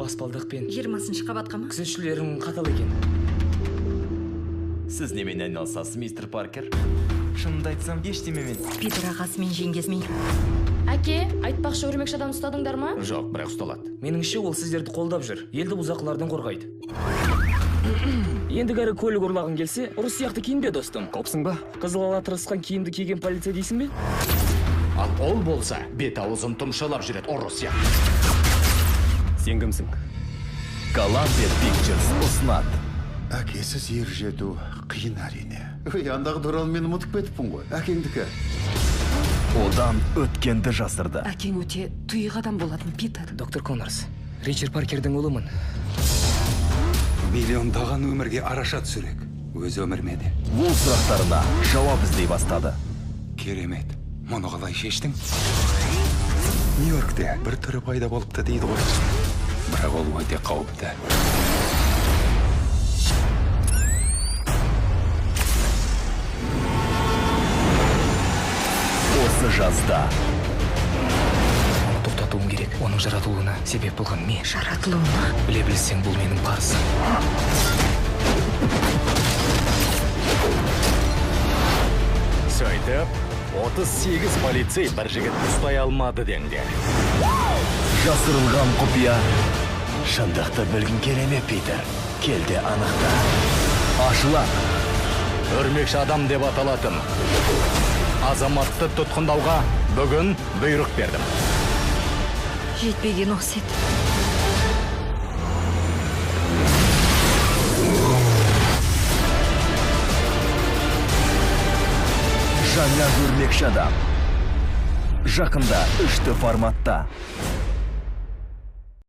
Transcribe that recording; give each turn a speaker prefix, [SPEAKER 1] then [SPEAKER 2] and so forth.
[SPEAKER 1] баспалдақпен
[SPEAKER 2] 20-шы қабатқа ма?
[SPEAKER 1] күзетшілерің қатал екен.
[SPEAKER 3] Сіз немен айналысасыз, мистер Паркер? Шынымды айтсам, ештемемен.
[SPEAKER 2] Питер ағасы мен жеңгесімен.
[SPEAKER 4] Әке, айтпақшы өрмекші адам ұстадыңдар ма?
[SPEAKER 3] Жоқ, бірақ ұсталады.
[SPEAKER 1] Меніңше ол сіздерді қолдап жүр. Елді бұзақылардан қорғайды. Ендігәрі көлік ұрлағың келсе, ұрыс сияқты киінбе, достым.
[SPEAKER 5] Қопсың ба?
[SPEAKER 1] Қызыл ала тырысқан киімді киген полиция дейсің бе?
[SPEAKER 5] Ал ол болса, бет аузын тұмшалап жүреді, ұрыс сияқты. Сен кімсің?
[SPEAKER 3] Columbia Pictures ұсынады.
[SPEAKER 6] Әкесіз ер жету қиын әрине. Андағы туралы мен ұмытып кетіппін ғой. Әкеңдікі.
[SPEAKER 3] Одан өткенді жасырды.
[SPEAKER 2] Әкең өте тұйық адам болатын, Питер.
[SPEAKER 1] Доктор Коннорс, Ричард Паркердің ұлымын.
[SPEAKER 7] Миллиондаған өмірге араша түсірек. Өз өмірме де.
[SPEAKER 3] Бұл сұрақтарына жауап іздей бастады.
[SPEAKER 7] Керемет. Мұны қалай шештің? Нью-Йоркте бір түрі пайда болыпты дейді ғой. Бірақ ол өте қауіпті.
[SPEAKER 3] Осы жазда
[SPEAKER 1] Тоқтатуым керек. Оның жаратылуына себеп болған мен.
[SPEAKER 2] Жаратылуына?
[SPEAKER 1] Біле білсең, бұл менің парызым.
[SPEAKER 5] Сөйтіп, 38 полицей бір жігіт ұстай алмады денде.
[SPEAKER 3] жасырылған құпия. Шындықты білгін келеме, Питер? Келде анықта. Ашылады.
[SPEAKER 5] Өрмекші адам деп аталатын азаматты тұтқындауға бүгін бұйрық бердім.
[SPEAKER 2] Жетпеген осы еді.
[SPEAKER 3] Жаңа өрмекші адам. Жақында 3 форматта.